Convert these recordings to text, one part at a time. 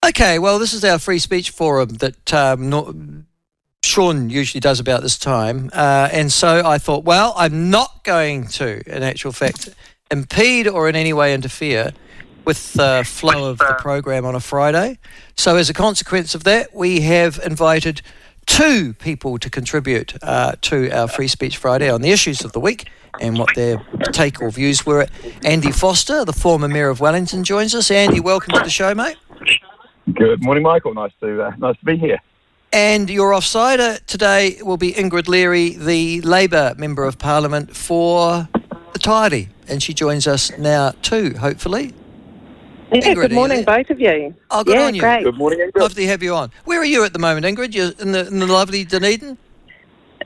Okay, well, this is our free speech forum that Sean usually does about this time. And so I thought, well, I'm not going to, in actual fact, impede or in any way interfere with the flow of the program on a Friday. So as a consequence of that, we have invited two people to contribute to our Free Speech Friday on the issues of the week and what their take or views were. Andy Foster, the former Mayor of Wellington, joins us. Andy, welcome to the show, mate. Good morning, Michael. Nice to be here. And your offsider today will be Ingrid Leary, the Labour Member of Parliament for the Tidy, and she joins us now too, hopefully. Yeah, Ingrid, good morning, both of you. Oh, good on you. Great. Good morning, Ingrid. Lovely to have you on. Where are you at the moment, Ingrid? You're in the lovely Dunedin?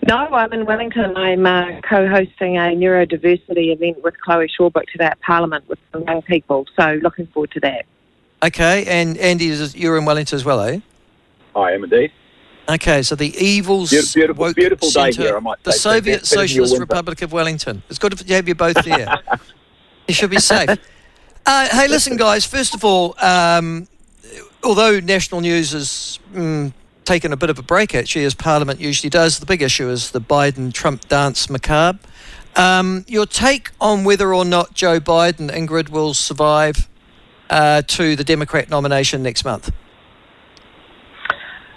No, I'm in Wellington. I'm co-hosting a neurodiversity event with Chloe Shawbook today at Parliament with some young people, so looking forward to that. Okay, and Andy, you're in Wellington as well, eh? I am indeed. Okay, so the evils Beautiful day here, I might say. The Soviet Socialist Republic of Wellington. It's good to have you both there. You should be safe. Hey, listen, guys, first of all, although national news has taken a bit of a break, actually, as Parliament usually does, the big issue is the Biden-Trump dance macabre. Your take on whether or not Joe Biden, Ingrid, will survive to the Democrat nomination next month?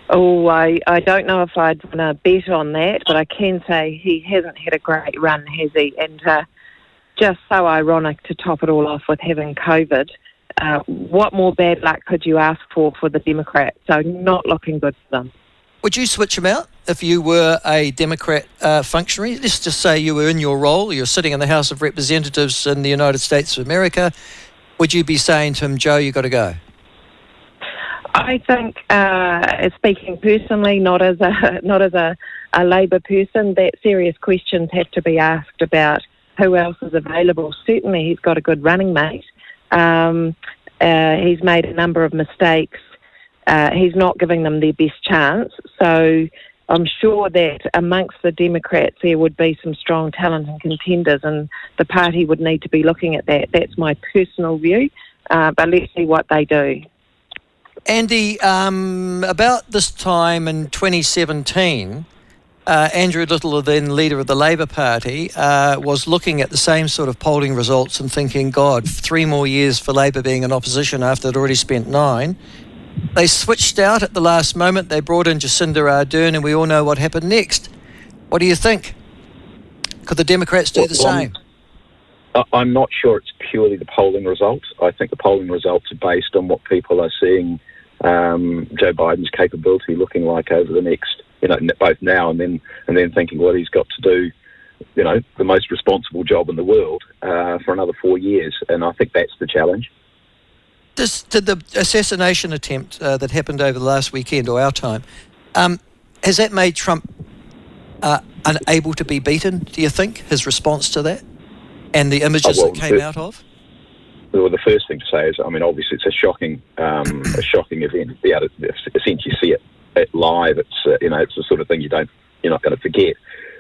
Oh, I don't know if I'd want to bet on that, but I can say he hasn't had a great run, has he? And just so ironic to top it all off with having COVID. What more bad luck could you ask for the Democrats? So not looking good for them. Would you switch him out if you were a Democrat functionary? Let's just say you were in your role, you're sitting in the House of Representatives in the United States of America. Would you be saying to him, Joe, you got to go? I think, speaking personally, not as a Labour person, that serious questions have to be asked about who else is available. Certainly, he's got a good running mate. He's made a number of mistakes. He's not giving them their best chance. So I'm sure that amongst the Democrats there would be some strong talent and contenders, and the party would need to be looking at that. That's my personal view, but let's see what they do. Andy, about this time in 2017, Andrew Little, then leader of the Labour Party, was looking at the same sort of polling results and thinking, God, 3 more years for Labour being in opposition after they'd already spent 9. They switched out at the last moment. They brought in Jacinda Ardern, and we all know what happened next. What do you think? Could the Democrats do the same? I'm not sure it's purely the polling results. I think the polling results are based on what people are seeing Joe Biden's capability looking like over the next, both now and then thinking, well, he's got to do, the most responsible job in the world for another 4 years. And I think that's the challenge. Did the assassination attempt that happened over the last weekend, or our time, has that made Trump unable to be beaten, do you think, his response to that and the images that came out of? Well, the first thing to say is, obviously it's a shocking event. Essentially see it live. It's it's the sort of thing you're not going to forget.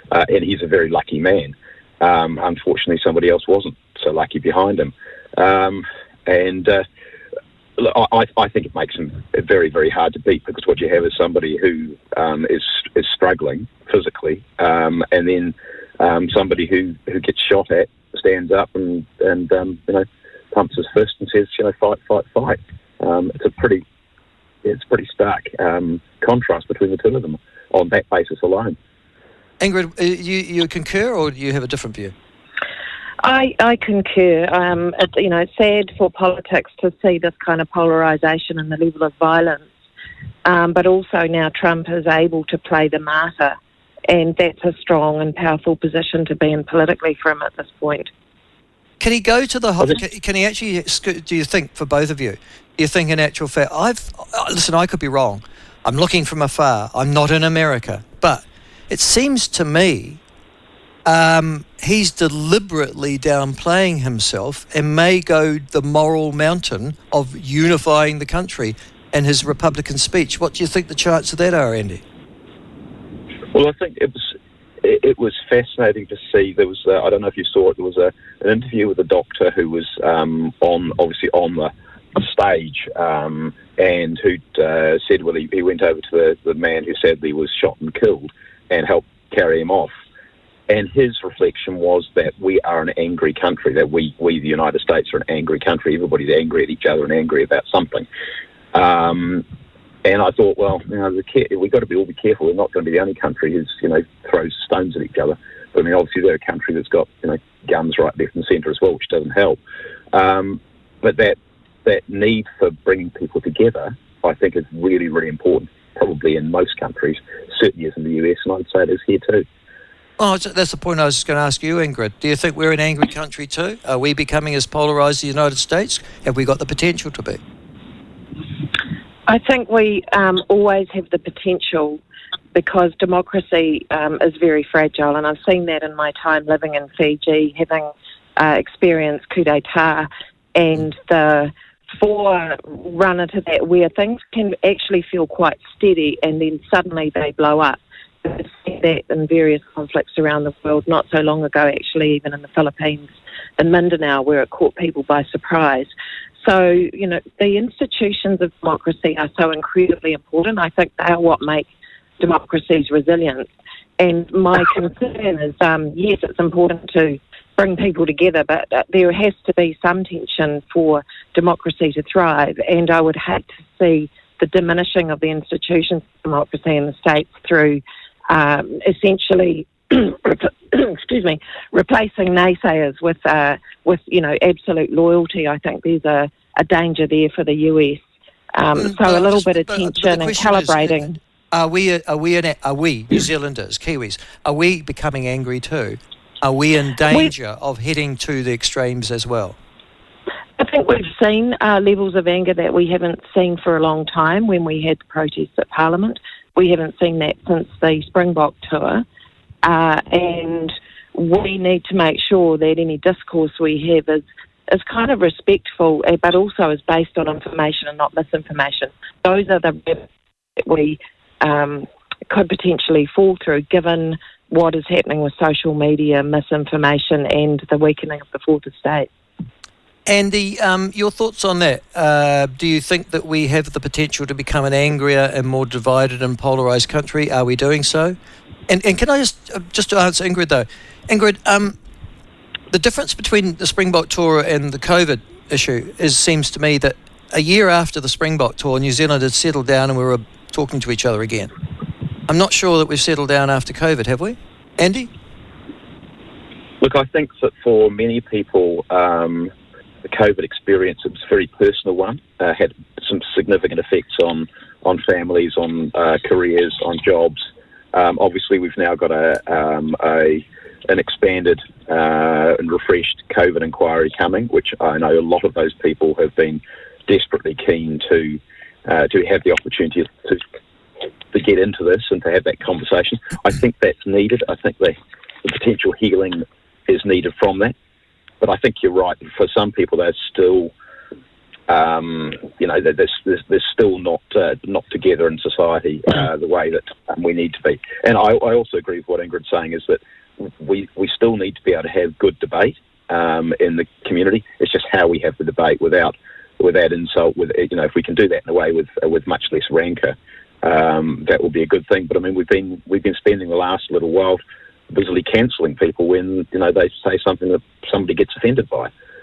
And he's a very lucky man. Unfortunately, somebody else wasn't so lucky behind him. I think it makes him very, very hard to beat, because what you have is somebody who is struggling physically, and then somebody who gets shot at, stands up and pumps his fist and says, fight, fight, fight. It's pretty stark contrast between the two of them on that basis alone. Ingrid, you concur, or do you have a different view? I concur. It's sad for politics to see this kind of polarisation and the level of violence, but also now Trump is able to play the martyr, and that's a strong and powerful position to be in politically for him at this point. Can he go to the... Can he actually... Do you think, for both of you, do you think in actual fact... Listen, I could be wrong. I'm looking from afar. I'm not in America. But it seems to me he's deliberately downplaying himself and may go the moral mountain of unifying the country in his Republican speech. What do you think the chances of that are, Andy? Well, I think it was fascinating to see. There was I don't know if you saw it. There was an interview with a doctor who was on the stage, and who said, well, he went over to the man who sadly was shot and killed and helped carry him off. And his reflection was that we are an angry country, that we the United States, are an angry country. Everybody's angry at each other and angry about something. And I thought, well, we've got to all be careful. We're not going to be the only country who throws stones at each other. But I mean, obviously, they're a country that's got guns right, left, and centre as well, which doesn't help. But that need for bringing people together, I think, is really, really important. Probably in most countries, certainly is in the US, and I'd say it is here too. Oh, that's the point I was just going to ask you, Ingrid. Do you think we're an angry country too? Are we becoming as polarised as the United States? Have we got the potential to be? I think we always have the potential, because democracy is very fragile, and I've seen that in my time living in Fiji, having experienced coup d'etat and the forerunner to that, where things can actually feel quite steady and then suddenly they blow up. I've seen that in various conflicts around the world, not so long ago actually, even in the Philippines, in Mindanao, where it caught people by surprise. So, the institutions of democracy are so incredibly important. I think they are what make democracies resilient. And my concern is, yes, it's important to bring people together, but there has to be some tension for democracy to thrive. And I would hate to see the diminishing of the institutions of democracy in the States through essentially replacing naysayers with absolute loyalty. I think there's a danger there for the US. So a little bit of tension and calibrating. Are we New Zealanders, Kiwis, are we becoming angry too? Are we in danger of heading to the extremes as well? I think we've seen levels of anger that we haven't seen for a long time when we had the protests at Parliament. We haven't seen that since the Springbok tour. And we need to make sure that any discourse we have is kind of respectful, but also is based on information and not misinformation. Those are the rabbits that we could potentially fall through, given what is happening with social media, misinformation, and the weakening of the fourth estate. Andy, your thoughts on that? Do you think that we have the potential to become an angrier and more divided and polarised country? Are we doing so? And can I just to answer Ingrid though, Ingrid, the difference between the Springbok tour and the COVID issue seems to me that a year after the Springbok tour, New Zealand had settled down and we were talking to each other again. I'm not sure that we've settled down after COVID, have we? Andy? Look, I think that for many people, the COVID experience, it was a very personal one, had some significant effects on families, on careers, on jobs. Obviously, we've now got an expanded and refreshed COVID inquiry coming, which I know a lot of those people have been desperately keen to have the opportunity to get into this and to have that conversation. I think that's needed. I think the potential healing is needed from that. But I think you're right. For some people, they're still, they're still not together in society the way that we need to be. And I also agree with what Ingrid's saying, is that we still need to be able to have good debate in the community. It's just how we have the debate without insult. If we can do that in a way with much less rancour, that will be a good thing. But I mean, we've been spending the last little while busily cancelling people when they say something that somebody gets offended by.